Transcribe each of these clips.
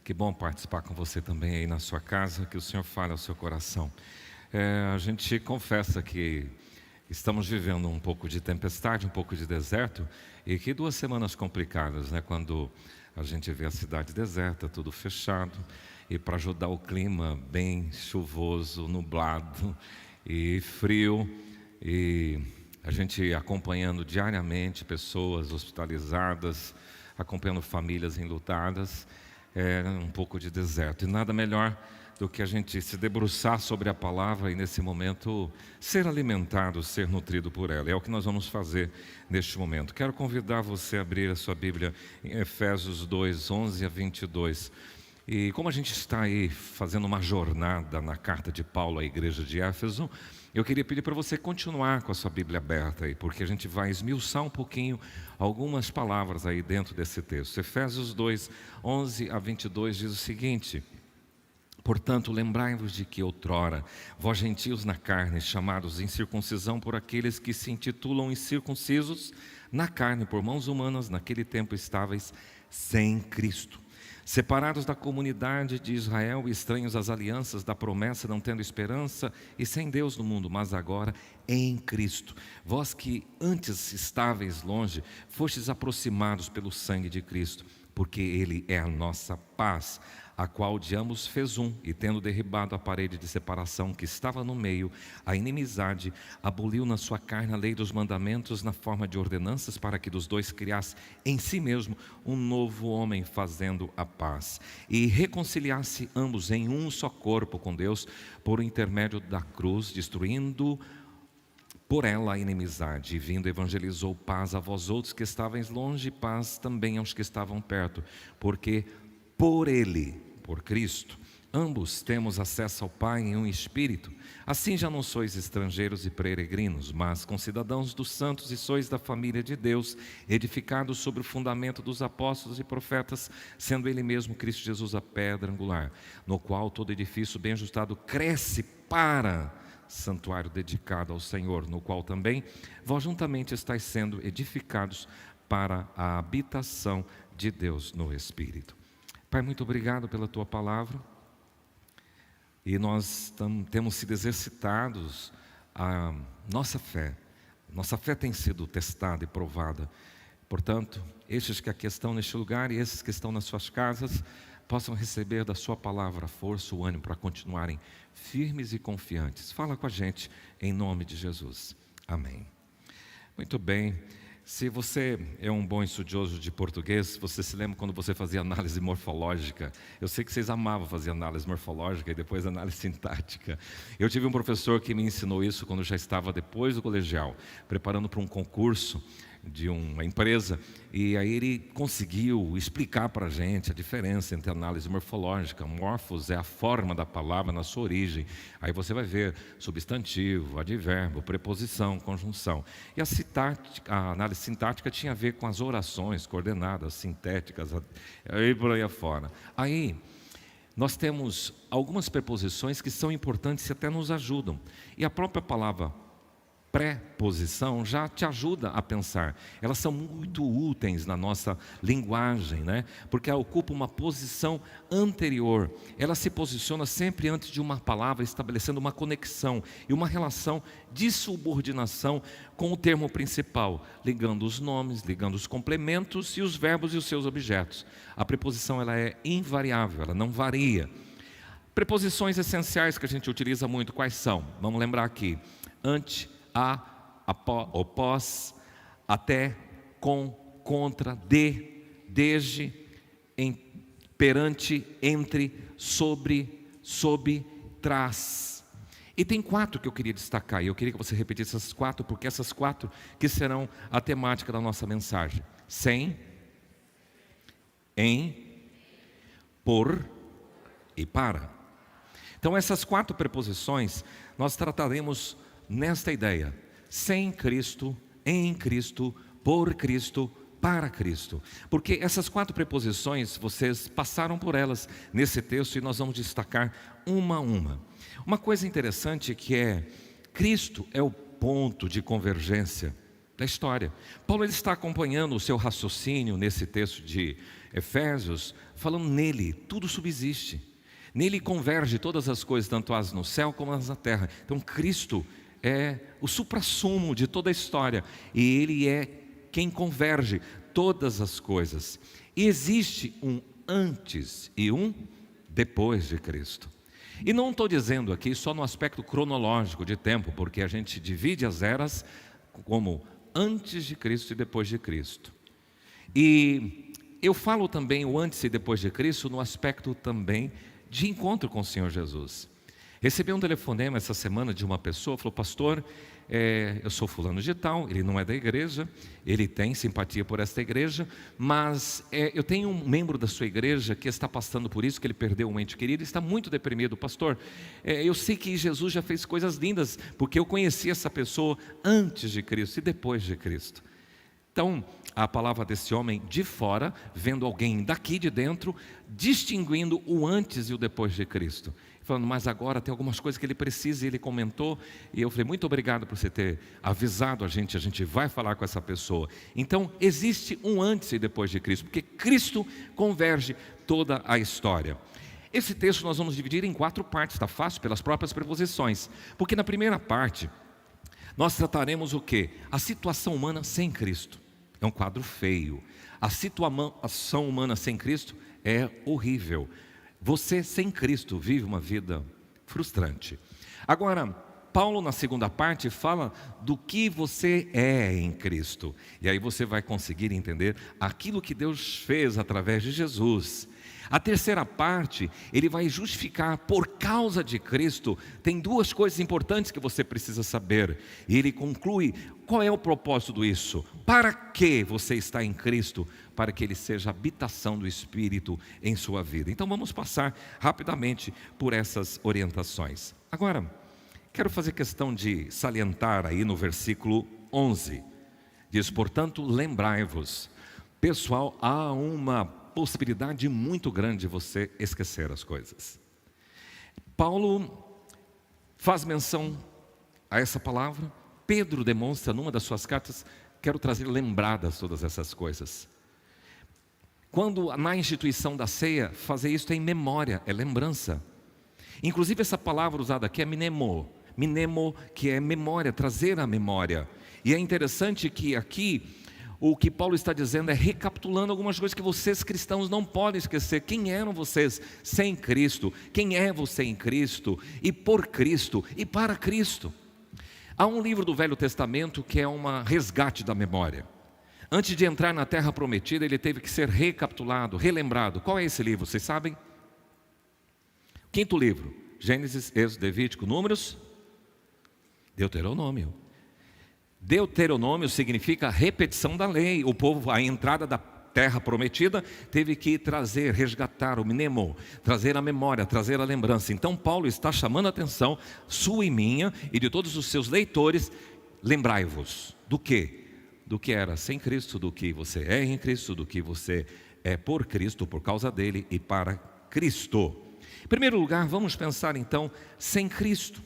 Que bom participar com você também aí na sua casa, que o Senhor fale ao seu coração. A gente confessa que estamos vivendo um pouco de tempestade, um pouco de deserto, e que 2 semanas complicadas, né? Quando a gente vê a cidade deserta, tudo fechado, e para ajudar o clima bem chuvoso, nublado e frio, e a gente acompanhando diariamente pessoas hospitalizadas, acompanhando famílias enlutadas, um pouco de deserto. E nada melhor do que a gente se debruçar sobre a palavra e nesse momento ser alimentado, ser nutrido por ela. É o que nós vamos fazer neste momento. Quero convidar você a abrir a sua Bíblia em Efésios 2, 11 a 22. E como a gente está aí fazendo uma jornada na carta de Paulo à igreja de Éfeso, eu queria pedir para você continuar com a sua Bíblia aberta aí, porque a gente vai esmiuçar um pouquinho algumas palavras aí dentro desse texto. Efésios 2, 11 a 22 diz o seguinte: portanto, lembrai-vos de que outrora, vós gentios na carne, chamados em circuncisão por aqueles que se intitulam incircuncisos, na carne por mãos humanas, naquele tempo estáveis sem Cristo, separados da comunidade de Israel, estranhos às alianças da promessa, não tendo esperança e sem Deus no mundo, mas agora em Cristo. Vós que antes estáveis longe, fostes aproximados pelo sangue de Cristo, porque Ele é a nossa paz, a qual de ambos fez um, e tendo derribado a parede de separação que estava no meio, a inimizade, aboliu na sua carne a lei dos mandamentos na forma de ordenanças, para que dos dois criasse em si mesmo um novo homem, fazendo a paz, e reconciliasse ambos em um só corpo com Deus, por intermédio da cruz, destruindo por ela a inimizade, e vindo evangelizou paz a vós outros que estáveis longe, paz também aos que estavam perto, porque por Ele, por Cristo, ambos temos acesso ao Pai em um Espírito. Assim já não sois estrangeiros e peregrinos, mas concidadãos dos santos, e sois da família de Deus, edificados sobre o fundamento dos apóstolos e profetas, sendo Ele mesmo, Cristo Jesus, a pedra angular, no qual todo edifício bem ajustado cresce para santuário dedicado ao Senhor, no qual também vós juntamente estáis sendo edificados para a habitação de Deus no Espírito. Pai, muito obrigado pela Tua palavra, e nós temos sido exercitados a nossa fé. Nossa fé tem sido testada e provada. Portanto, estes que aqui estão neste lugar e esses que estão nas suas casas, possam receber da Sua palavra a força, o ânimo para continuarem firmes e confiantes. Fala com a gente em nome de Jesus. Amém. Muito bem. Se você é um bom estudioso de português, você se lembra quando você fazia análise morfológica? Eu sei que vocês amavam fazer análise morfológica e depois análise sintática. Eu tive um professor que me ensinou isso quando eu já estava depois do colegial, preparando para um concurso de uma empresa, e aí ele conseguiu explicar para a gente a diferença entre análise morfológica. Morfos é a forma da palavra na sua origem. Aí você vai ver substantivo, advérbio, preposição, conjunção. E a análise sintática tinha a ver com as orações coordenadas, sintéticas, e por aí afora. Aí nós temos algumas preposições que são importantes e até nos ajudam. E a própria palavra preposição já te ajuda a pensar. Elas são muito úteis na nossa linguagem, né? Porque ela ocupa uma posição anterior. Ela se posiciona sempre antes de uma palavra, estabelecendo uma conexão e uma relação de subordinação com o termo principal, ligando os nomes, ligando os complementos e os verbos e os seus objetos. A preposição ela é invariável, ela não varia. Preposições essenciais que a gente utiliza muito, quais são? Vamos lembrar aqui: ante, após, pós, até, com, contra, de, desde, perante, entre, sobre, sob, trás. E tem 4 que eu queria destacar, e eu queria que você repetisse essas 4, porque essas 4 que serão a temática da nossa mensagem: sem, em, por e para. Então essas 4 preposições nós trataremos nesta ideia: sem Cristo, em Cristo, por Cristo, para Cristo. Porque essas 4 preposições, vocês passaram por elas nesse texto, e nós vamos destacar uma a uma. Uma coisa interessante que Cristo é o ponto de convergência da história. Paulo ele está acompanhando o seu raciocínio nesse texto de Efésios, falando nele, tudo subsiste. Nele converge todas as coisas, tanto as no céu como as na terra. Então Cristo é o suprassumo de toda a história. E Ele é quem converge todas as coisas. E existe um antes e um depois de Cristo. E não estou dizendo aqui só no aspecto cronológico de tempo, porque a gente divide as eras como antes de Cristo e depois de Cristo. E eu falo também o antes e depois de Cristo no aspecto também de encontro com o Senhor Jesus. Recebi um telefonema essa semana de uma pessoa, falou: pastor, eu sou fulano de tal, ele não é da igreja, ele tem simpatia por esta igreja, mas eu tenho um membro da sua igreja que está passando por isso, que ele perdeu um ente querido e está muito deprimido. Pastor, eu sei que Jesus já fez coisas lindas, porque eu conheci essa pessoa antes de Cristo e depois de Cristo. Então, a palavra desse homem de fora, vendo alguém daqui de dentro, distinguindo o antes e o depois de Cristo. Falando, mas agora tem algumas coisas que ele precisa, e ele comentou, e eu falei, muito obrigado por você ter avisado a gente vai falar com essa pessoa. Então, existe um antes e depois de Cristo, porque Cristo converge toda a história. Esse texto nós vamos dividir em 4 partes, está fácil, pelas próprias preposições, porque na primeira parte, nós trataremos o quê? A situação humana sem Cristo. É um quadro feio. A situação humana sem Cristo é horrível. Você sem Cristo vive uma vida frustrante. Agora, Paulo na segunda parte fala do que você é em Cristo. E aí você vai conseguir entender aquilo que Deus fez através de Jesus. A terceira parte, ele vai justificar por causa de Cristo. Tem 2 coisas importantes que você precisa saber. E ele conclui, qual é o propósito disso? Para que você está em Cristo? Para que ele seja a habitação do Espírito em sua vida. Então vamos passar rapidamente por essas orientações. Agora, quero fazer questão de salientar aí no versículo 11. Diz, portanto, lembrai-vos. Pessoal, há uma possibilidade muito grande de você esquecer as coisas. Paulo faz menção a essa palavra. Pedro demonstra numa das suas cartas, quero trazer lembradas todas essas coisas. Quando na instituição da ceia, fazer isso é em memória, é lembrança. Inclusive essa palavra usada aqui é mnemo, que é memória, trazer a memória. E é interessante que aqui, o que Paulo está dizendo é recapitulando algumas coisas que vocês cristãos não podem esquecer. Quem eram vocês sem Cristo? Quem é você em Cristo? E por Cristo? E para Cristo? Há um livro do Velho Testamento que é um resgate da memória. Antes de entrar na terra prometida, ele teve que ser recapitulado, relembrado. Qual é esse livro? Vocês sabem? 5º livro. Gênesis, Êxodo, Levítico, Números, Deuteronômio. Deuteronômio significa repetição da lei. O povo, à entrada da terra prometida, teve que trazer, resgatar o mnemo, trazer a memória, trazer a lembrança. Então Paulo está chamando a atenção sua e minha e de todos os seus leitores. Lembrai-vos do quê? Do que era sem Cristo, do que você é em Cristo, do que você é por Cristo, por causa dele e para Cristo. Em primeiro lugar, vamos pensar então sem Cristo.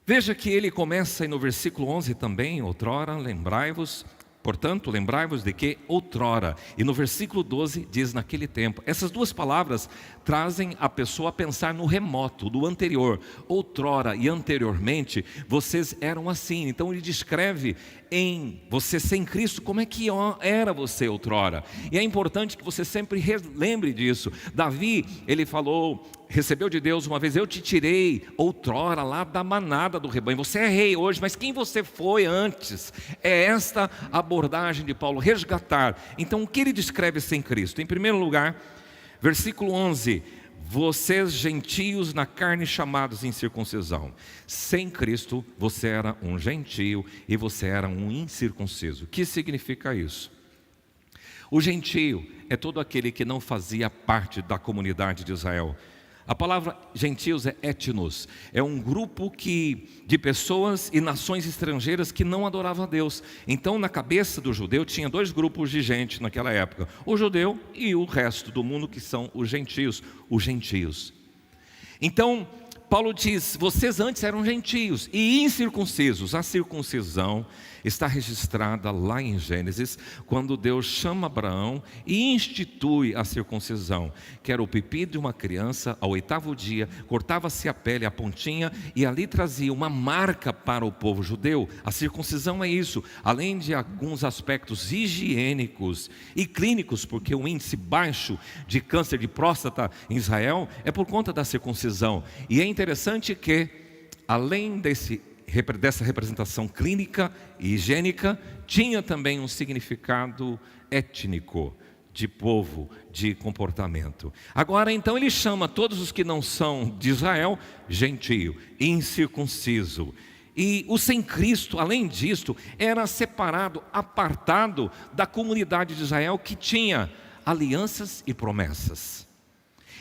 Veja que ele começa aí no versículo 11 também, outrora, lembrai-vos, portanto, lembrai-vos de que outrora. E no versículo 12 diz naquele tempo. Essas 2 palavras trazem a pessoa a pensar no remoto, do anterior. Outrora e anteriormente, vocês eram assim. Então ele descreve em você sem Cristo, como é que era você outrora. E é importante que você sempre lembre disso. Davi, ele falou, recebeu de Deus uma vez, eu te tirei outrora lá da manada do rebanho. Você é rei hoje, mas quem você foi antes? É esta abordagem de Paulo, resgatar. Então o que ele descreve sem Cristo? Em primeiro lugar, versículo 11, vocês gentios na carne chamados em circuncisão. Sem Cristo você era um gentio e você era um incircunciso. O que significa isso? O gentio é todo aquele que não fazia parte da comunidade de Israel. A palavra gentios é etnos, é um grupo de pessoas e nações estrangeiras que não adoravam a Deus. Então na cabeça do judeu tinha 2 grupos de gente naquela época, o judeu e o resto do mundo, que são os gentios. Então Paulo diz, vocês antes eram gentios e incircuncisos. A circuncisão está registrada lá em Gênesis, quando Deus chama Abraão e institui a circuncisão, que era o pipi de uma criança. Ao 8º dia, cortava-se a pele, a pontinha, e ali trazia uma marca para o povo judeu. A circuncisão é isso, além de alguns aspectos higiênicos e clínicos, porque o índice baixo de câncer de próstata em Israel é por conta da circuncisão. E é interessante que, além dessa representação clínica e higiênica, tinha também um significado étnico, de povo, de comportamento. Agora então ele chama todos os que não são de Israel, gentio, incircunciso. E o sem Cristo, além disto, era separado, apartado da comunidade de Israel, que tinha alianças e promessas.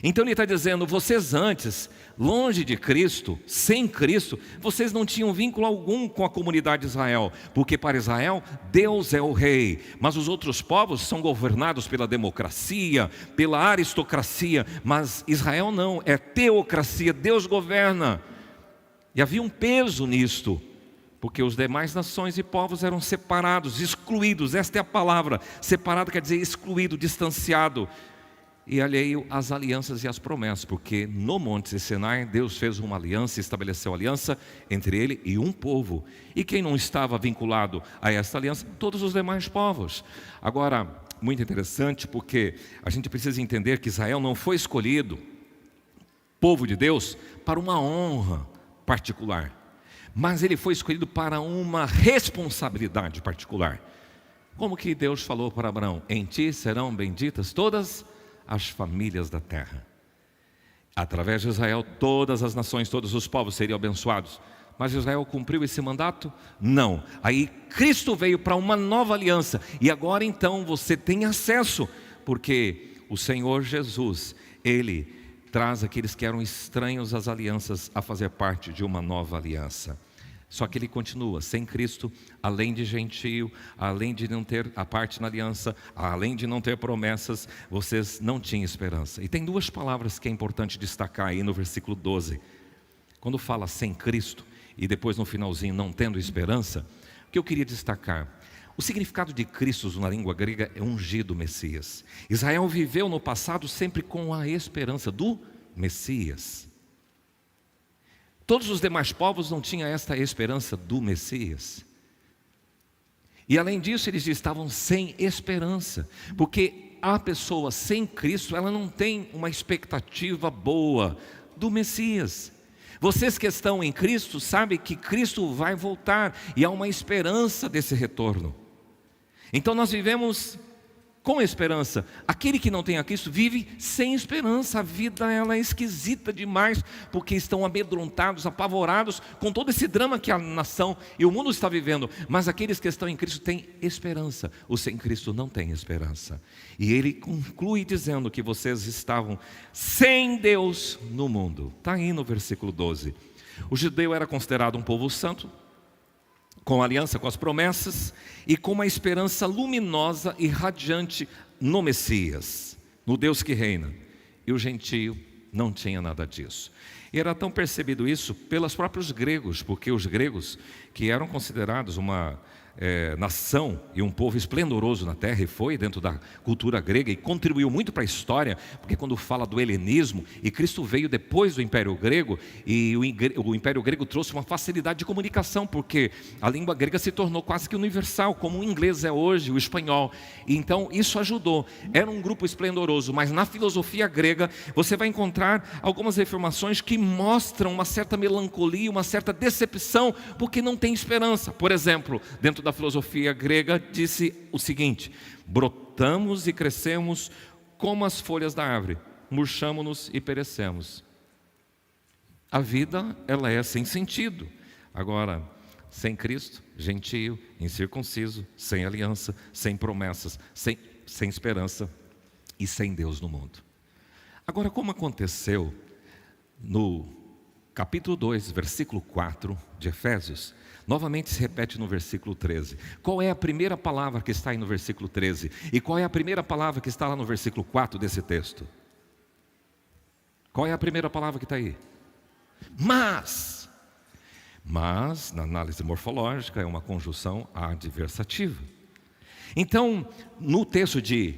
Então ele está dizendo, vocês antes, longe de Cristo, sem Cristo, vocês não tinham vínculo algum com a comunidade de Israel, porque para Israel, Deus é o rei, mas os outros povos são governados pela democracia, pela aristocracia, mas Israel não, é teocracia, Deus governa. E havia um peso nisto, porque os demais nações e povos eram separados, excluídos. Esta é a palavra, separado quer dizer excluído, distanciado, e alheio às alianças e às promessas, porque no Monte Sinai Deus fez uma aliança, estabeleceu aliança entre ele e um povo, e quem não estava vinculado a esta aliança? Todos os demais povos. Agora, muito interessante, porque a gente precisa entender que Israel não foi escolhido, povo de Deus, para uma honra particular, mas ele foi escolhido para uma responsabilidade particular. Como que Deus falou para Abraão? Em ti serão benditas todas as famílias da terra. Através de Israel, todas as nações, todos os povos seriam abençoados. Mas Israel cumpriu esse mandato? Não. Aí Cristo veio para uma nova aliança. E agora então você tem acesso, porque o Senhor Jesus, Ele traz aqueles que eram estranhos às alianças a fazer parte de uma nova aliança. Só que ele continua, sem Cristo, além de gentio, além de não ter a parte na aliança, além de não ter promessas, vocês não tinham esperança. E tem duas palavras que é importante destacar aí no versículo 12. Quando fala sem Cristo, e depois no finalzinho não tendo esperança, o que eu queria destacar? O significado de Cristo na língua grega é ungido Messias. Israel viveu no passado sempre com a esperança do Messias. Todos os demais povos não tinham esta esperança do Messias. E além disso, eles estavam sem esperança, porque a pessoa sem Cristo, ela não tem uma expectativa boa do Messias. Vocês que estão em Cristo sabem que Cristo vai voltar e há uma esperança desse retorno. Então nós vivemos com esperança. Aquele que não tem a Cristo vive sem esperança. A vida ela é esquisita demais, porque estão amedrontados, apavorados com todo esse drama que a nação e o mundo está vivendo. Mas aqueles que estão em Cristo têm esperança. Os sem Cristo não têm esperança. E ele conclui dizendo que vocês estavam sem Deus no mundo. Está aí no versículo 12. O judeu era considerado um povo santo, com aliança, com as promessas e com uma esperança luminosa e radiante no Messias, no Deus que reina. E o gentio não tinha nada disso. E era tão percebido isso pelos próprios gregos, porque os gregos, que eram considerados uma nação e um povo esplendoroso na terra, e foi dentro da cultura grega e contribuiu muito para a história, porque quando fala do helenismo, e Cristo veio depois do Império Grego, e o Império Grego trouxe uma facilidade de comunicação, porque a língua grega se tornou quase que universal, como o inglês é hoje, o espanhol, e então isso ajudou. Era um grupo esplendoroso, mas na filosofia grega você vai encontrar algumas informações que mostram uma certa melancolia, uma certa decepção, porque não tem esperança. Por exemplo, dentro da filosofia grega disse o seguinte: brotamos e crescemos como as folhas da árvore, murchamo-nos e perecemos. A vida ela é sem sentido. Agora, sem Cristo, gentio, incircunciso, sem aliança, sem promessas, sem esperança e sem Deus no mundo. Agora, como aconteceu no capítulo 2, versículo 4 de Efésios, novamente se repete no versículo 13. Qual é a primeira palavra que está aí no versículo 13? E qual é a primeira palavra que está lá no versículo 4 desse texto? Qual é a primeira palavra que está aí? Mas Mas, na análise morfológica, é uma conjunção adversativa. Então, no texto de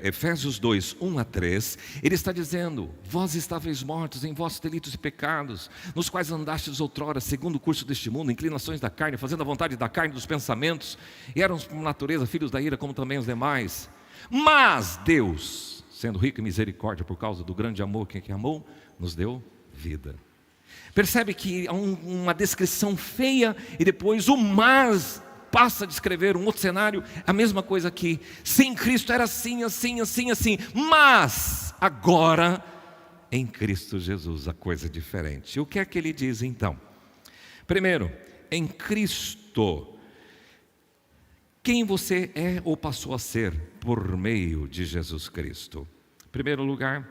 Efésios 2, 1 a 3, ele está dizendo: vós estáveis mortos em vossos delitos e pecados, nos quais andastes outrora, segundo o curso deste mundo, inclinações da carne, fazendo a vontade da carne e dos pensamentos, e éramos por natureza filhos da ira, como também os demais. Mas Deus, sendo rico em misericórdia por causa do grande amor que amou, nos deu vida. Percebe que há uma descrição feia e depois o mas passa a descrever um outro cenário, a mesma coisa aqui. Sem Cristo era assim, assim, assim, assim. Mas agora, em Cristo Jesus, a coisa é diferente. E o que é que ele diz então? Primeiro, em Cristo, quem você é ou passou a ser por meio de Jesus Cristo? Em primeiro lugar,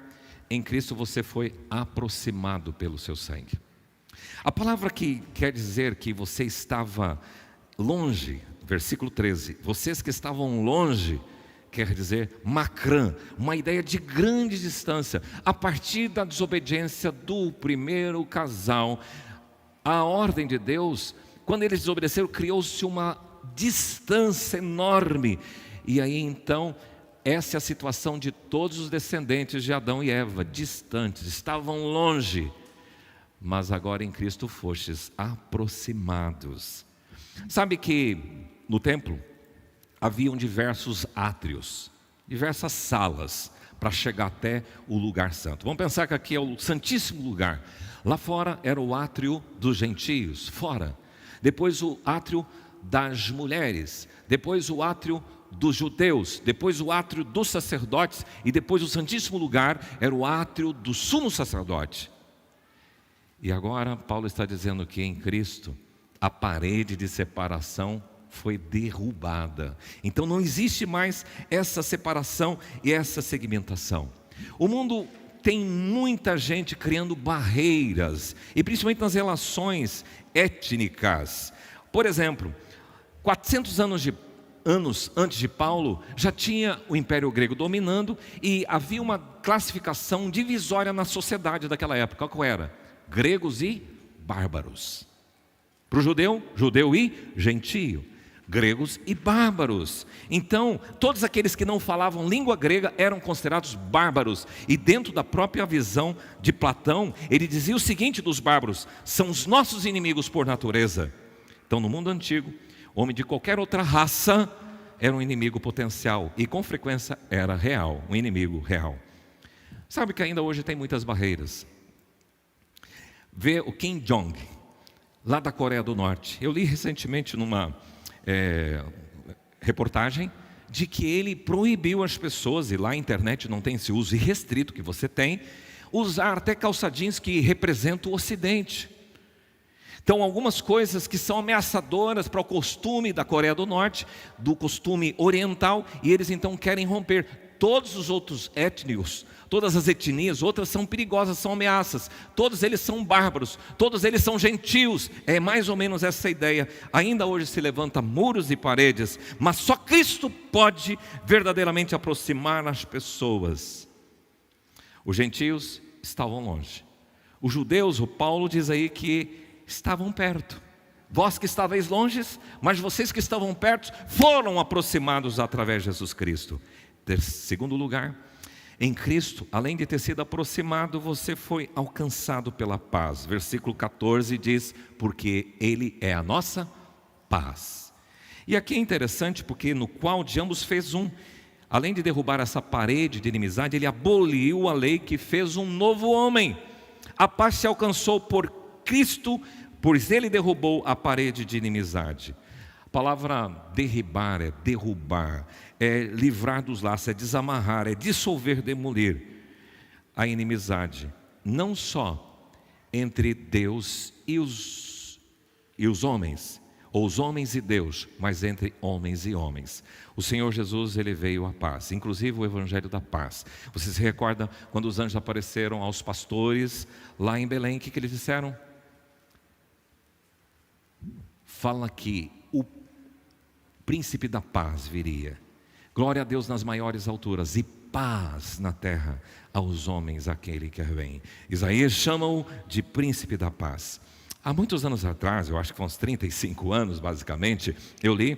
em Cristo você foi aproximado pelo seu sangue. A palavra que quer dizer que você estava longe, versículo 13, vocês que estavam longe, quer dizer macrã, uma ideia de grande distância. A partir da desobediência do primeiro casal, a ordem de Deus, quando eles desobedeceram, criou-se uma distância enorme. E aí então, essa é a situação de todos os descendentes de Adão e Eva, distantes, estavam longe. Mas agora em Cristo fostes aproximados. Sabe que no templo haviam diversos átrios, diversas salas para chegar até o lugar santo. Vamos pensar que aqui é o santíssimo lugar. Lá fora era o átrio dos gentios, fora. Depois o átrio das mulheres. Depois o átrio dos judeus. Depois o átrio dos sacerdotes. E depois o santíssimo lugar era o átrio do sumo sacerdote. E agora Paulo está dizendo que em Cristo a parede de separação foi derrubada. Então não existe mais essa separação e essa segmentação. O mundo tem muita gente criando barreiras, e principalmente nas relações étnicas. Por exemplo, 400 anos antes de Paulo, já tinha o Império Grego dominando, e havia uma classificação divisória na sociedade daquela época. Qual era? Gregos e bárbaros. Para o judeu, judeu e gentio. Gregos e bárbaros. Então, todos aqueles que não falavam língua grega eram considerados bárbaros. E dentro da própria visão de Platão, ele dizia o seguinte dos bárbaros: são os nossos inimigos por natureza. Então, no mundo antigo, homem de qualquer outra raça era um inimigo potencial. E com frequência era real, um inimigo real. Sabe que ainda hoje tem muitas barreiras. Vê o Kim Jong, lá da Coreia do Norte. Eu li recentemente numa reportagem de que ele proibiu as pessoas, e lá a internet não tem esse uso irrestrito que você tem, usar até calça jeans que representam o Ocidente. Então, algumas coisas que são ameaçadoras para o costume da Coreia do Norte, do costume oriental, e eles então querem romper. Todos os outros étnicos, todas as etnias, outras são perigosas, são ameaças. Todos eles são bárbaros, todos eles são gentios. É mais ou menos essa ideia. Ainda hoje se levanta muros e paredes, mas só Cristo pode verdadeiramente aproximar as pessoas. Os gentios estavam longe. Os judeus, o Paulo diz aí que estavam perto. Vós que estáveis longes, mas vocês que estavam perto foram aproximados através de Jesus Cristo. Segundo lugar, em Cristo, além de ter sido aproximado, você foi alcançado pela paz. Versículo 14 diz: porque Ele é a nossa paz. E aqui é interessante porque no qual de ambos fez um. Além de derrubar essa parede de inimizade, Ele aboliu a lei que fez um novo homem. A paz se alcançou por Cristo, pois Ele derrubou a parede de inimizade. A palavra derribar é derrubar, é livrar dos laços, é desamarrar, é dissolver, demolir a inimizade, não só entre Deus e os homens, ou os homens e Deus, mas entre homens e homens. O Senhor Jesus, Ele veio a paz, inclusive o Evangelho da paz. Você se recorda quando os anjos apareceram aos pastores lá em Belém, o que eles disseram? Fala que o príncipe da paz viria. Glória a Deus nas maiores alturas e paz na terra aos homens aquele que vem. Isaías chama-o de príncipe da paz. Há muitos anos atrás, eu acho que uns 35 anos basicamente, eu li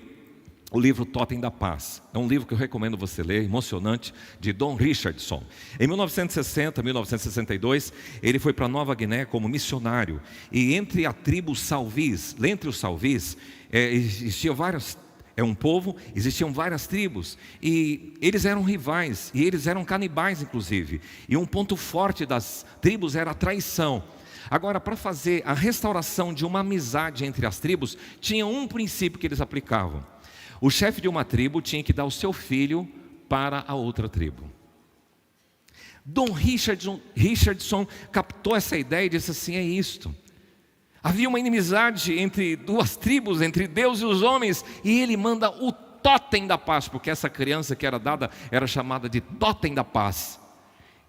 o livro Totem da Paz. É um livro que eu recomendo você ler, emocionante, de Don Richardson. Em 1960, 1962, ele foi para Nova Guiné como missionário. E entre a tribo Salvis, entre os Salvis, existiam vários... É um povo, existiam várias tribos, e eles eram rivais, e eles eram canibais inclusive. E um ponto forte das tribos era a traição. Agora, para fazer a restauração de uma amizade entre as tribos, tinha um princípio que eles aplicavam. O chefe de uma tribo tinha que dar o seu filho para a outra tribo. Dom Richardson captou essa ideia e disse assim: é isto. Havia uma inimizade entre duas tribos, entre Deus e os homens, e ele manda o totem da paz, porque essa criança que era dada era chamada de totem da paz.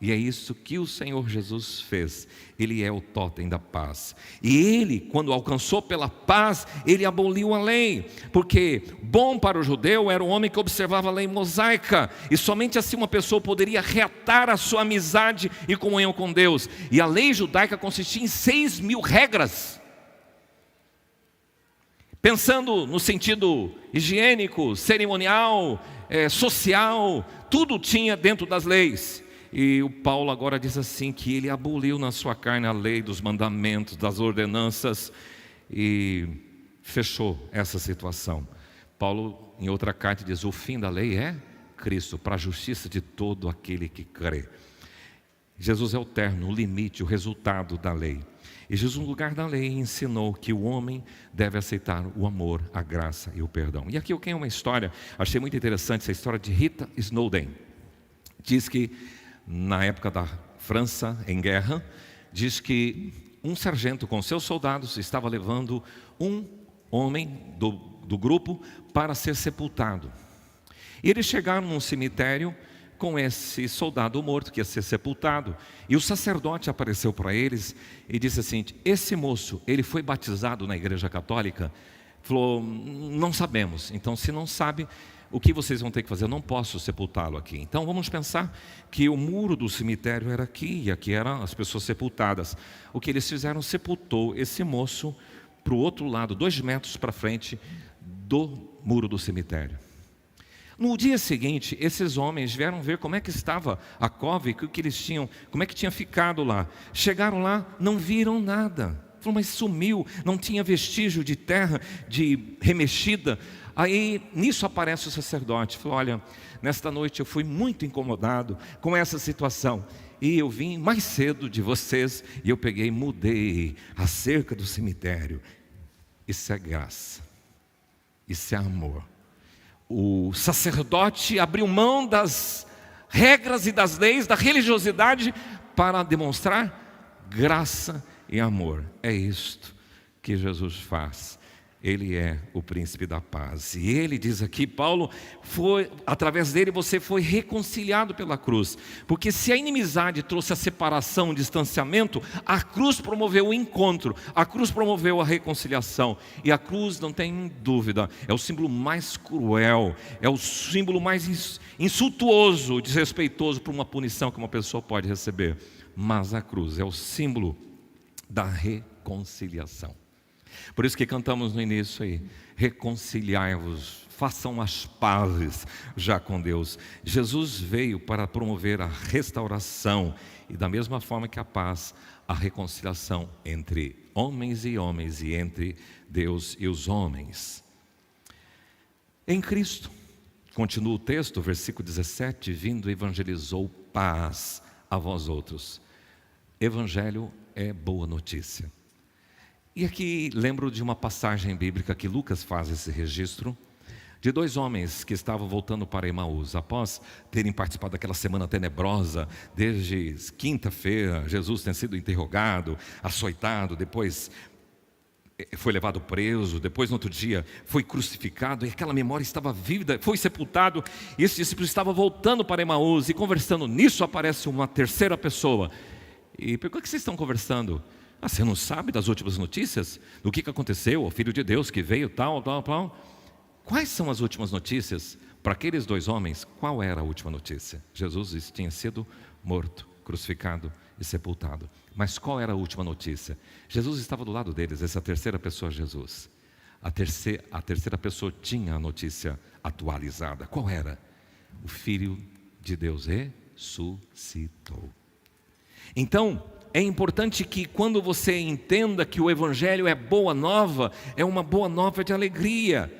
E é isso que o Senhor Jesus fez. Ele é o totem da paz. E ele, quando alcançou pela paz, ele aboliu a lei. Porque bom para o judeu era o homem que observava a lei mosaica. E somente assim uma pessoa poderia reatar a sua amizade e comunhão com Deus. E a lei judaica consistia em 6.000 regras. Pensando no sentido higiênico, cerimonial, social, tudo tinha dentro das leis. E o Paulo agora diz assim, que ele aboliu na sua carne a lei dos mandamentos, das ordenanças, e fechou essa situação. Paulo, em outra carta, diz: o fim da lei é Cristo, para a justiça de todo aquele que crê. Jesus é o termo, o limite, o resultado da lei. E Jesus, no lugar da lei, ensinou que o homem deve aceitar o amor, a graça e o perdão. E aqui eu tenho uma história, achei muito interessante, essa história de Rita Snowden. Diz que na época da França em guerra, diz que um sargento com seus soldados estava levando um homem do grupo para ser sepultado. E eles chegaram num cemitério com esse soldado morto que ia ser sepultado. E o sacerdote apareceu para eles e disse assim: esse moço, ele foi batizado na igreja católica? Falou: não sabemos. Então, se não sabe, o que vocês vão ter que fazer? Eu não posso sepultá-lo aqui. Então vamos pensar que o muro do cemitério era aqui, e aqui eram as pessoas sepultadas. O que eles fizeram? Sepultou esse moço para o outro lado, 2 metros para frente do muro do cemitério. No dia seguinte, esses homens vieram ver como é que estava a cova, o que eles tinham, como é que tinha ficado lá. Chegaram lá, não viram nada. Falou: mas sumiu, não tinha vestígio de terra, de remexida. Aí, nisso aparece o sacerdote. Falou: olha, nesta noite eu fui muito incomodado com essa situação. E eu vim mais cedo de vocês, e eu peguei e mudei a cerca do cemitério. Isso é graça. Isso é amor. O sacerdote abriu mão das regras e das leis, da religiosidade, para demonstrar graça e amor. É isto que Jesus faz. Ele é o príncipe da paz. E ele diz aqui, Paulo, através dele você foi reconciliado pela cruz. Porque se a inimizade trouxe a separação, o distanciamento, a cruz promoveu o encontro, a cruz promoveu a reconciliação. E a cruz, não tem dúvida, é o símbolo mais cruel, é o símbolo mais insultuoso, desrespeitoso para uma punição que uma pessoa pode receber. Mas a cruz é o símbolo da reconciliação. Por isso que cantamos no início aí: reconciliai-vos, façam as pazes já com Deus. Jesus veio para promover a restauração, e da mesma forma que a paz, a reconciliação entre homens e entre Deus e os homens. Em Cristo, continua o texto, versículo 17, vindo evangelizou paz a vós outros. Evangelho é boa notícia. E aqui lembro de uma passagem bíblica que Lucas faz esse registro, de 2 homens que estavam voltando para Emaús, após terem participado daquela semana tenebrosa, desde quinta-feira, Jesus tem sido interrogado, açoitado, depois foi levado preso, depois no outro dia foi crucificado, e aquela memória estava vívida, foi sepultado, e esses discípulos estavam voltando para Emaús, e conversando, nisso aparece uma terceira pessoa, e por que vocês estão conversando? Você não sabe das últimas notícias? Do que aconteceu? O Filho de Deus que veio, tal. Quais são as últimas notícias? Para aqueles 2 homens, qual era a última notícia? Jesus tinha sido morto, crucificado e sepultado. Mas qual era a última notícia? Jesus estava do lado deles, essa terceira pessoa, Jesus. A terceira pessoa tinha a notícia atualizada. Qual era? O Filho de Deus ressuscitou. Então, é importante que quando você entenda que o Evangelho é boa nova, é uma boa nova de alegria.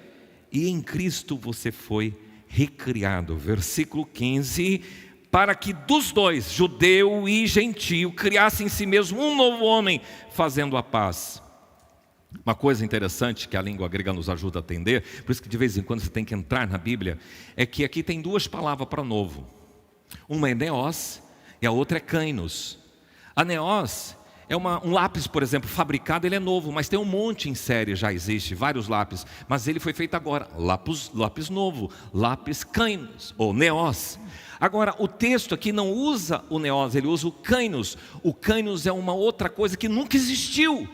E em Cristo você foi recriado. Versículo 15, para que dos dois, judeu e gentio, criasse em si mesmo um novo homem, fazendo a paz. Uma coisa interessante que a língua grega nos ajuda a entender, por isso que de vez em quando você tem que entrar na Bíblia, é que aqui tem duas palavras para novo. Uma é neos e a outra é kainos. A neos é um lápis, por exemplo, fabricado, ele é novo, mas tem um monte em série, já existe, vários lápis, mas ele foi feito agora, lápis novo, lápis kainos, ou neos. Agora, o texto aqui não usa o neos, ele usa o kainos. O kainos é uma outra coisa que nunca existiu.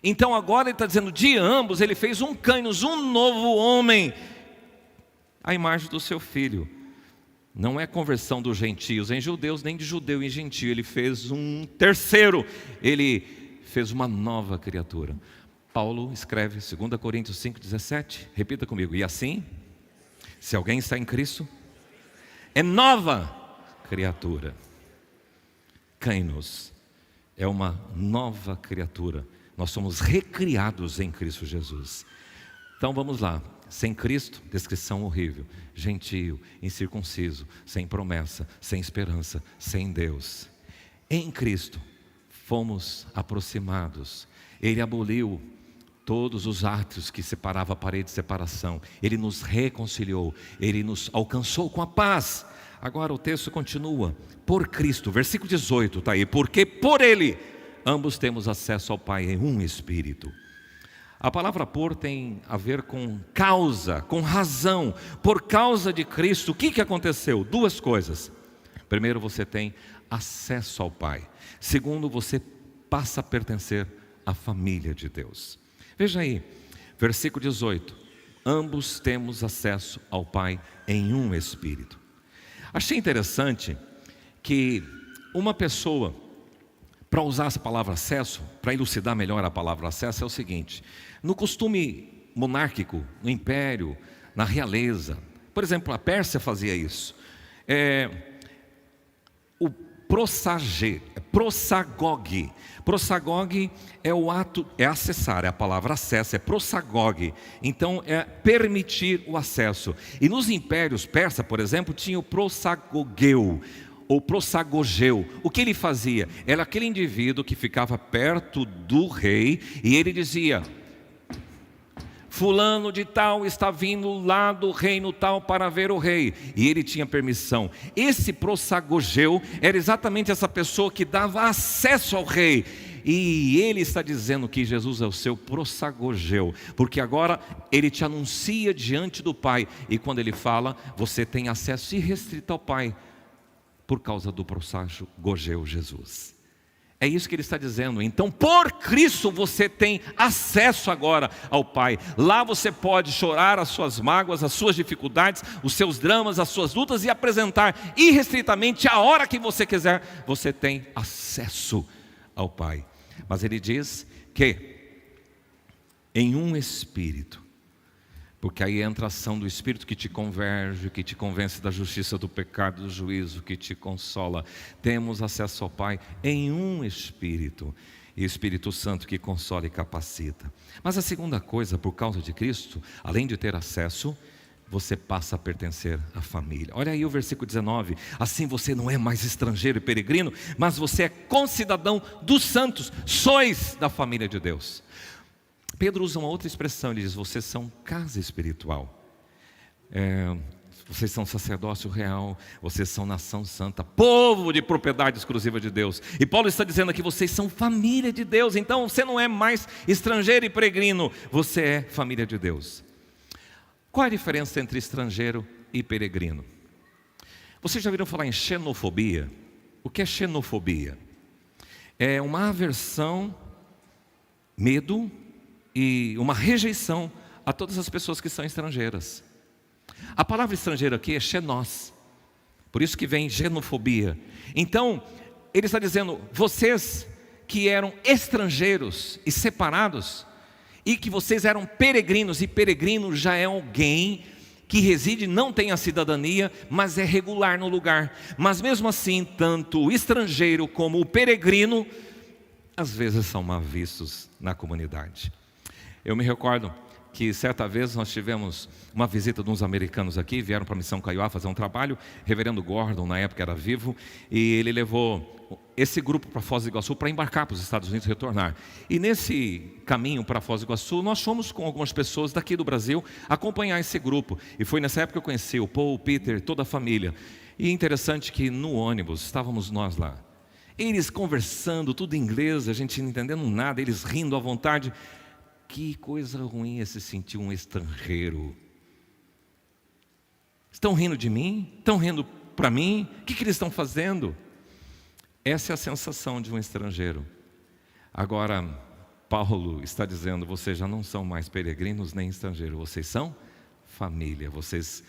Então agora ele está dizendo, de ambos ele fez um kainos, um novo homem, a imagem do seu filho. Não é conversão dos gentios em judeus, nem de judeu em gentio. Ele fez um terceiro, ele fez uma nova criatura. Paulo escreve 2 Coríntios 5,17, repita comigo. E assim, se alguém está em Cristo, é nova criatura. Kainos é uma nova criatura. Nós somos recriados em Cristo Jesus. Então vamos lá. Sem Cristo, descrição horrível. Gentio, incircunciso, sem promessa, sem esperança, sem Deus. Em Cristo, fomos aproximados. Ele aboliu todos os átrios que separavam a parede de separação. Ele nos reconciliou. Ele nos alcançou com a paz. Agora o texto continua. Por Cristo, versículo 18, está aí. Porque por Ele, ambos temos acesso ao Pai em um Espírito. A palavra por tem a ver com causa, com razão. Por causa de Cristo, o que aconteceu? Duas coisas. Primeiro, você tem acesso ao Pai. Segundo, você passa a pertencer à família de Deus. Veja aí, versículo 18. Ambos temos acesso ao Pai em um Espírito. Achei interessante que uma pessoa, para usar essa palavra acesso, para elucidar melhor a palavra acesso, é o seguinte: no costume monárquico, no império, na realeza, por exemplo, a Pérsia fazia isso. O prosagogue. Prosagogue é o ato, é acessar, é a palavra acesso, é prosagogue. Então é permitir o acesso. E nos impérios persa, por exemplo, tinha o prosagogeu, ou prosagogeu. O que ele fazia? Era aquele indivíduo que ficava perto do rei e ele dizia: fulano de tal está vindo lá do reino tal para ver o rei. E ele tinha permissão. Esse prosagogeu era exatamente essa pessoa que dava acesso ao rei. E ele está dizendo que Jesus é o seu prosagogeu, porque agora ele te anuncia diante do Pai. E quando ele fala, você tem acesso irrestrito ao Pai, por causa do prosagogeu Jesus. É isso que ele está dizendo. Então, por Cristo você tem acesso agora ao Pai. Lá você pode chorar as suas mágoas, as suas dificuldades, os seus dramas, as suas lutas e apresentar irrestritamente a hora que você quiser. Você tem acesso ao Pai. Mas ele diz que em um Espírito, porque aí entra a ação do Espírito que te converge, que te convence da justiça, do pecado, do juízo, que te consola. Temos acesso ao Pai em um Espírito, e o Espírito Santo que consola e capacita. Mas a segunda coisa, por causa de Cristo, além de ter acesso, você passa a pertencer à família. Olha aí o versículo 19. Assim você não é mais estrangeiro e peregrino, mas você é concidadão dos santos, sois da família de Deus. Pedro usa uma outra expressão, ele diz: vocês são casa espiritual, vocês são sacerdócio real, vocês são nação santa, povo de propriedade exclusiva de Deus. E Paulo está dizendo aqui: vocês são família de Deus. Então você não é mais estrangeiro e peregrino, você é família de Deus. Qual é a diferença entre estrangeiro e peregrino? Vocês já ouviram falar em xenofobia? O que é xenofobia? É uma aversão, medo e uma rejeição a todas as pessoas que são estrangeiras. A palavra estrangeiro aqui é xenós, por isso que vem xenofobia. Então, ele está dizendo, vocês que eram estrangeiros e separados, e que vocês eram peregrinos, e peregrino já é alguém que reside, não tem a cidadania, mas é regular no lugar. Mas mesmo assim, tanto o estrangeiro como o peregrino, às vezes são mal vistos na comunidade. Eu me recordo que certa vez nós tivemos uma visita de uns americanos aqui, vieram para a Missão Kaiowá fazer um trabalho, reverendo Gordon, na época era vivo, e ele levou esse grupo para Foz do Iguaçu para embarcar para os Estados Unidos e retornar. E nesse caminho para Foz do Iguaçu, nós fomos com algumas pessoas daqui do Brasil acompanhar esse grupo. E foi nessa época que eu conheci o Paul, o Peter, toda a família. E é interessante que no ônibus estávamos nós lá. Eles conversando, tudo em inglês, a gente não entendendo nada, eles rindo à vontade. Que coisa ruim é se sentir um estrangeiro. Estão rindo de mim? Estão rindo para mim? O que eles estão fazendo? Essa é a sensação de um estrangeiro. Agora, Paulo está dizendo, vocês já não são mais peregrinos nem estrangeiros, vocês são família, vocês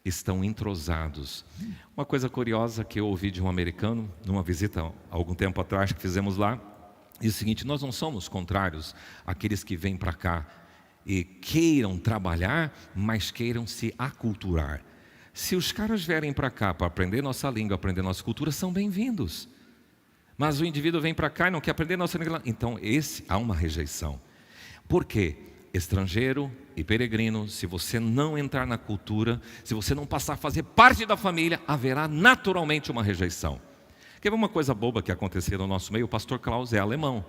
estão entrosados. Uma coisa curiosa que eu ouvi de um americano, numa visita há algum tempo atrás que fizemos lá, diz o seguinte, nós não somos contrários àqueles que vêm para cá e queiram trabalhar, mas queiram se aculturar. Se os caras vierem para cá para aprender nossa língua, aprender nossa cultura, são bem-vindos. Mas o indivíduo vem para cá e não quer aprender nossa língua, então há uma rejeição. Por quê? Estrangeiro e peregrino, se você não entrar na cultura, se você não passar a fazer parte da família, haverá naturalmente uma rejeição. Quer ver uma coisa boba que acontecia no nosso meio? O pastor Klaus é alemão.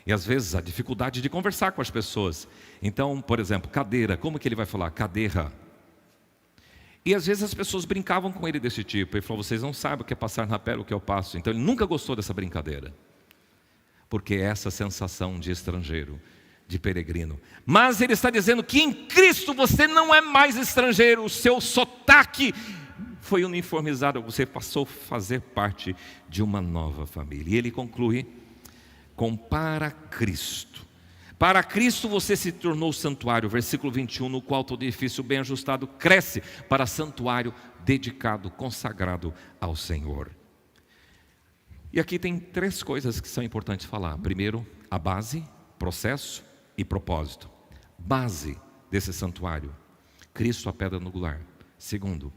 E às vezes a dificuldade de conversar com as pessoas. Então, por exemplo, cadeira, como que ele vai falar? Cadeira. E às vezes as pessoas brincavam com ele desse tipo. Ele falou, vocês não sabem o que é passar na pele, o que eu passo. Então ele nunca gostou dessa brincadeira. Porque é essa sensação de estrangeiro, de peregrino. Mas ele está dizendo que em Cristo você não é mais estrangeiro. O seu sotaque foi uniformizado, você passou a fazer parte de uma nova família. E ele conclui com para Cristo. Para Cristo você se tornou santuário, versículo 21, no qual todo edifício bem ajustado cresce para santuário dedicado, consagrado ao Senhor. E aqui tem 3 coisas que são importantes falar. Primeiro, a base, processo e propósito. Base desse santuário, Cristo a pedra angular. Segundo,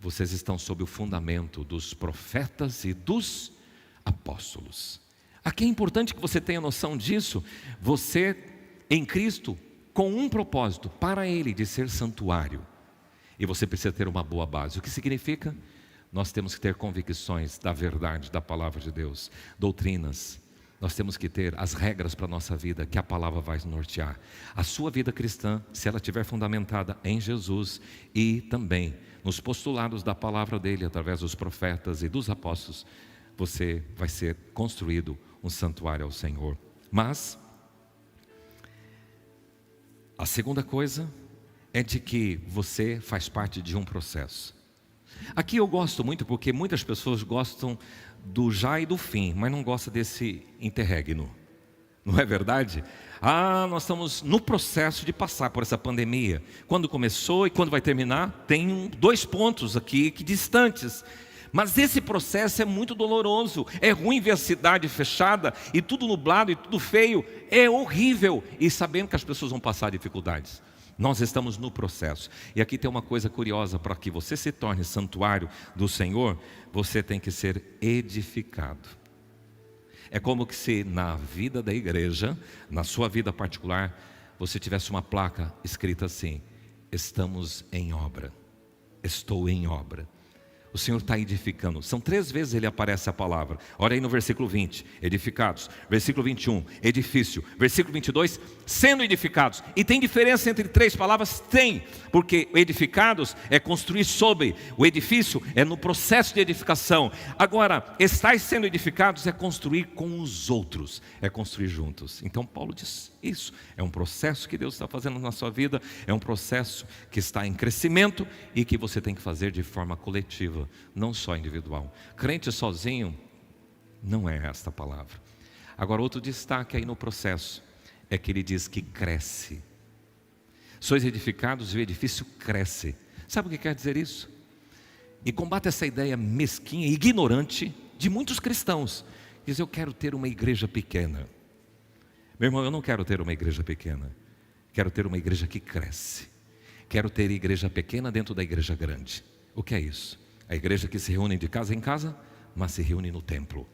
vocês estão sob o fundamento dos profetas e dos apóstolos. Aqui é importante que você tenha noção disso. Você em Cristo com um propósito, para Ele, de ser santuário. E você precisa ter uma boa base. O que significa? Nós temos que ter convicções da verdade, da palavra de Deus, doutrinas. Nós temos que ter as regras para a nossa vida, que a palavra vai nortear. A sua vida cristã, se ela estiver fundamentada em Jesus e também nos postulados da palavra dele, através dos profetas e dos apóstolos, você vai ser construído um santuário ao Senhor. Mas a segunda coisa é de que você faz parte de um processo. Aqui eu gosto muito porque muitas pessoas gostam do já e do fim, mas não gostam desse interregno. Não é verdade? Nós estamos no processo de passar por essa pandemia. Quando começou e quando vai terminar, tem 2 pontos aqui que distantes. Mas esse processo é muito doloroso. É ruim ver a cidade fechada e tudo nublado e tudo feio. É horrível. E sabendo que as pessoas vão passar dificuldades. Nós estamos no processo. E aqui tem uma coisa curiosa. Para que você se torne santuário do Senhor, você tem que ser edificado. É como que se na vida da igreja, na sua vida particular, você tivesse uma placa escrita assim: estamos em obra. Estou em obra. O Senhor está edificando. São 3 vezes ele aparece a palavra. Olha aí no versículo 20, edificados. Versículo 21, edifício. Versículo 22, sendo edificados. E tem diferença entre 3 palavras? Tem. Porque edificados é construir sobre. O edifício é no processo de edificação. Agora, estar sendo edificados é construir com os outros. É construir juntos. Então Paulo diz isso. É um processo que Deus está fazendo na sua vida. É um processo que está em crescimento e que você tem que fazer de forma coletiva, não só individual. Crente sozinho não é esta palavra. Agora, outro destaque aí no processo é que ele diz que cresce. Sois edificados e o edifício cresce. Sabe o que quer dizer isso? E combate essa ideia mesquinha, ignorante, de muitos cristãos. Diz, eu quero ter uma igreja pequena. Meu irmão, eu não quero ter uma igreja pequena. Quero ter uma igreja que cresce. Quero ter igreja pequena dentro da igreja grande. O que é isso? A igreja que se reúne de casa em casa, mas se reúne no templo.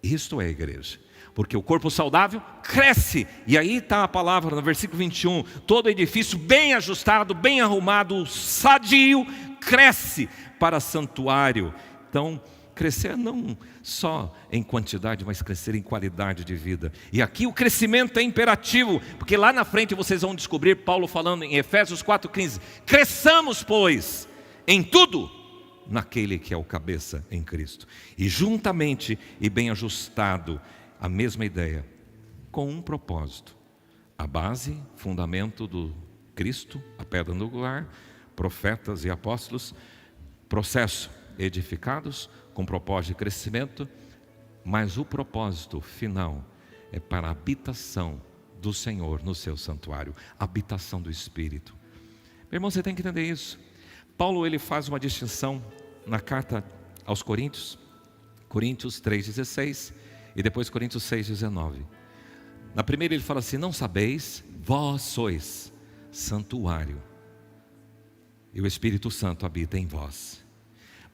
Isto é a igreja. Porque o corpo saudável cresce. E aí está a palavra no versículo 21. Todo edifício bem ajustado, bem arrumado, sadio, cresce para santuário. Então, crescer não só em quantidade, mas crescer em qualidade de vida. E aqui o crescimento é imperativo, porque lá na frente vocês vão descobrir Paulo falando em Efésios 4,15. Cresçamos, pois, em tudo, naquele que é o cabeça, em Cristo. E juntamente e bem ajustado, a mesma ideia, com um propósito. A base, fundamento do Cristo, a pedra angular, profetas e apóstolos, processo, edificados, com propósito de crescimento, mas o propósito final é para a habitação do Senhor no seu santuário, a habitação do Espírito. Meu irmão, você tem que entender isso. Paulo, ele faz uma distinção na carta aos Coríntios, Coríntios 3,16 e depois Coríntios 6,19. Na primeira ele fala assim, não sabeis, vós sois santuário, e o Espírito Santo habita em vós.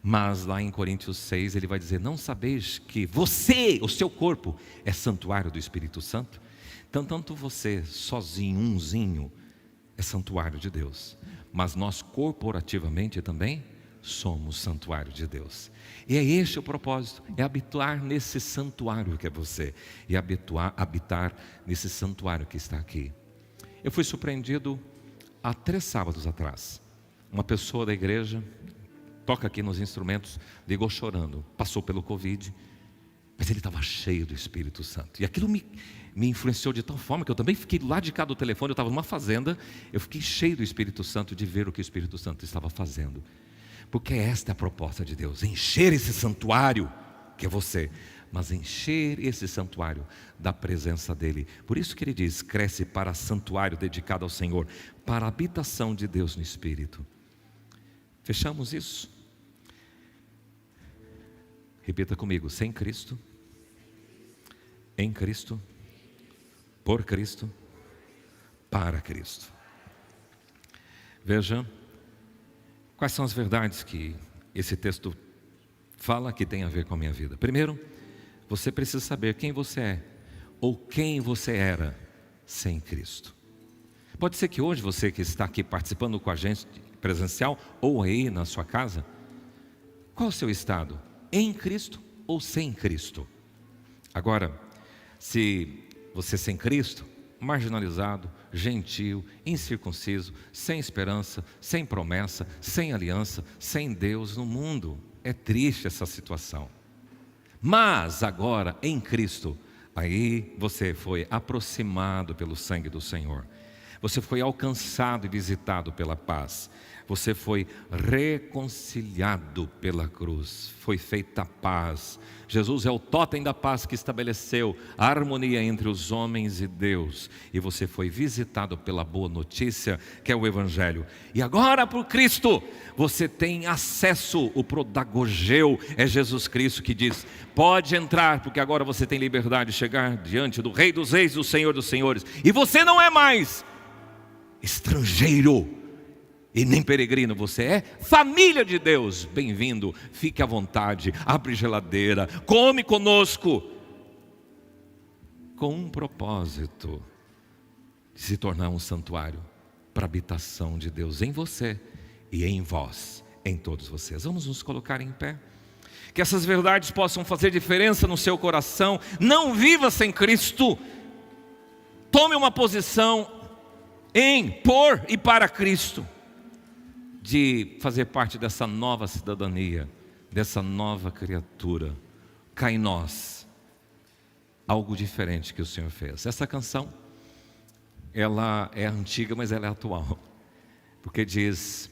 Mas lá em Coríntios 6 ele vai dizer, não sabeis que você, o seu corpo, é santuário do Espírito Santo? Então, tanto você sozinho, umzinho, é santuário de Deus, mas nós corporativamente também somos santuário de Deus. E é este o propósito, é habitar nesse santuário que é você, e habitar nesse santuário que está aqui. Eu fui surpreendido há 3 sábados atrás. Uma pessoa da igreja, toca aqui nos instrumentos, ligou chorando, passou pelo Covid, mas ele estava cheio do Espírito Santo. E aquilo me influenciou de tal forma que eu também fiquei lá de cá do telefone, eu estava numa fazenda, eu fiquei cheio do Espírito Santo de ver o que o Espírito Santo estava fazendo. Porque esta é a proposta de Deus, encher esse santuário, que é você, mas encher esse santuário da presença dEle. Por isso que ele diz, cresce para santuário dedicado ao Senhor, para a habitação de Deus no Espírito. Fechamos isso? Repita comigo, sem Cristo, em Cristo, por Cristo, para Cristo. Veja, quais são as verdades que esse texto fala que tem a ver com a minha vida. Primeiro, você precisa saber quem você é, ou quem você era sem Cristo. Pode ser que hoje você que está aqui participando com a gente presencial, ou aí na sua casa, qual é o seu estado? Em Cristo ou sem Cristo? Agora, se você sem Cristo, marginalizado, gentil, incircunciso, sem esperança, sem promessa, sem aliança, sem Deus no mundo, é triste essa situação. Mas agora em Cristo, aí você foi aproximado pelo sangue do Senhor, você foi alcançado e visitado pela paz, você foi reconciliado pela cruz, foi feita a paz. Jesus é o tótem da paz que estabeleceu a harmonia entre os homens e Deus. E você foi visitado pela boa notícia, que é o Evangelho. E agora por Cristo, você tem acesso, o prodagogeu, é Jesus Cristo que diz, pode entrar, porque agora você tem liberdade de chegar diante do Rei dos Reis, do Senhor dos Senhores. E você não é mais estrangeiro e nem peregrino, você é família de Deus. Bem-vindo, fique à vontade, abre geladeira, come conosco, com um propósito de se tornar um santuário para a habitação de Deus em você e em vós, em todos vocês. Vamos nos colocar em pé, que essas verdades possam fazer diferença no seu coração. Não viva sem Cristo, tome uma posição em, por e para Cristo, de fazer parte dessa nova cidadania, dessa nova criatura. Cá em nós, algo diferente que o Senhor fez. Essa canção, ela é antiga, mas ela é atual. Porque diz,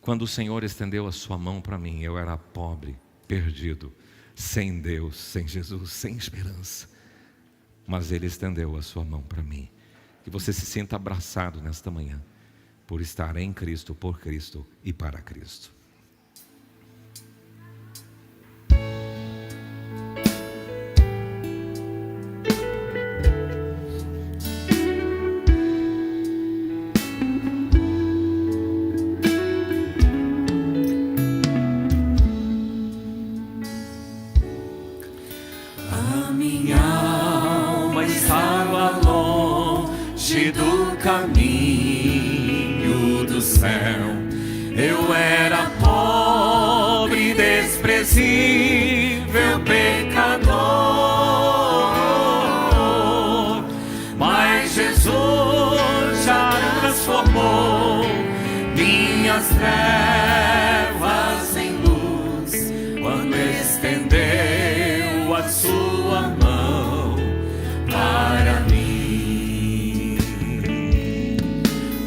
quando o Senhor estendeu a sua mão para mim, eu era pobre, perdido, sem Deus, sem Jesus, sem esperança. Mas Ele estendeu a sua mão para mim. Que você se sinta abraçado nesta manhã, por estar em Cristo, por Cristo e para Cristo. caminho do céu. Eu era pobre, desprezível, pecador, mas Jesus já transformou minhas trevas em luz, quando estendeu a sua mão para mim.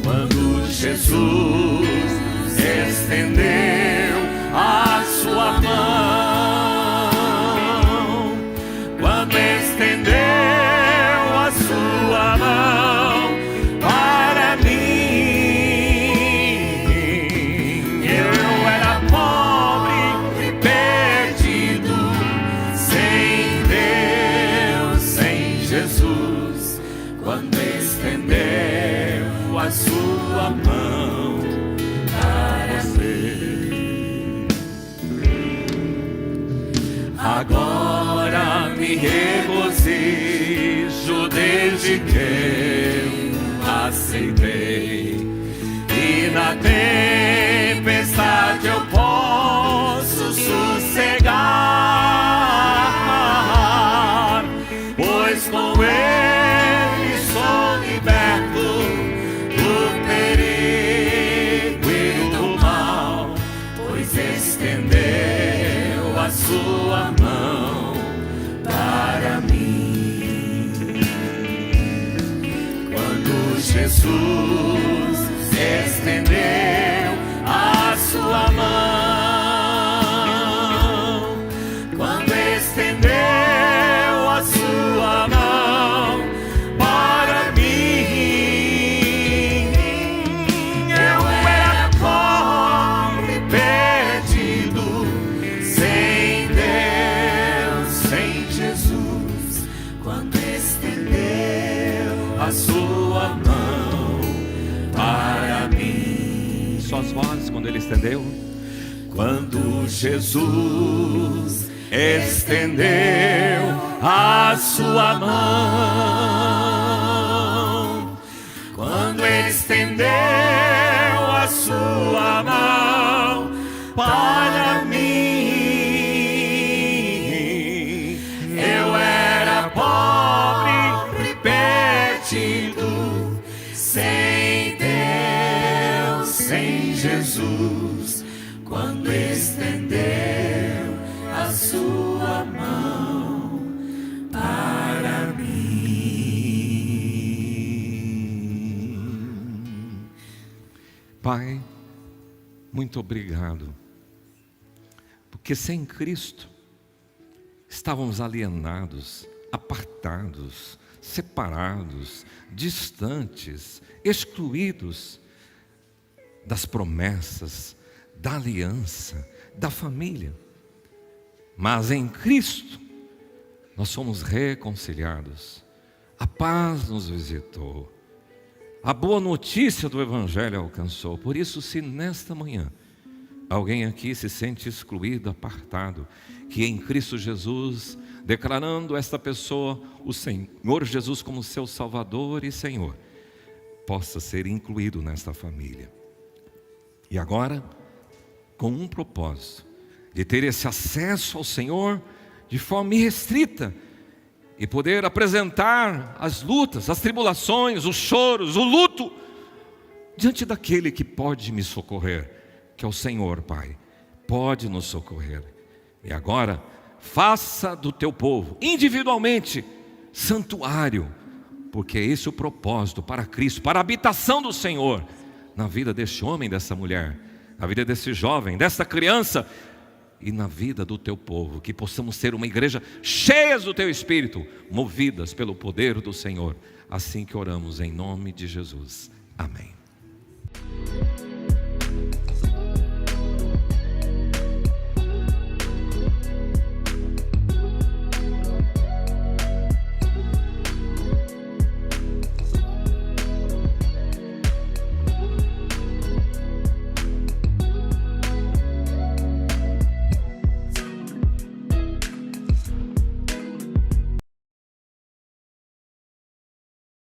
Quando Jesus estendeu a sua mão, quando estendeu a sua mão para mim, eu era pobre, perdido, sem Deus, sem Jesus, quando estendeu a sua mão para mim. Agora me regozijo desde que eu aceitei, e na tempestade eu posso sossegar, pois com Ele sou liberto do perigo e do mal, pois estendeu a sua mão para mim. Quando Jesus estendeu a sua mão, quando estendeu a sua mão para mim, eu era pobre, perdido, sem Deus, sem Jesus, quando estendeu a sua mão para mim. Só as vozes quando ele estendeu. Quando Jesus estendeu a sua mão, quando ele estendeu a sua mão para mim, eu era pobre, perdido, sem Deus, sem Jesus, quando estendeu a sua mão para mim. Pai, muito obrigado, porque sem Cristo estávamos alienados, apartados, separados, distantes, excluídos das promessas, da aliança, da família. Mas em Cristo nós somos reconciliados, a paz nos visitou, a boa notícia do Evangelho alcançou. Por isso, se nesta manhã alguém aqui se sente excluído, apartado, que em Cristo Jesus, declarando esta pessoa o Senhor Jesus como seu Salvador e Senhor, possa ser incluído nesta família. E agora, com um propósito, de ter esse acesso ao Senhor de forma irrestrita, e poder apresentar as lutas, as tribulações, os choros, o luto, diante daquele que pode me socorrer, que é o Senhor, Pai, pode nos socorrer. E agora, faça do teu povo, individualmente, santuário, porque é esse o propósito para Cristo, para a habitação do Senhor, na vida deste homem, dessa mulher, na vida desse jovem, dessa criança, e na vida do teu povo, que possamos ser uma igreja cheias do teu Espírito, movidas pelo poder do Senhor. Assim que oramos em nome de Jesus. Amém.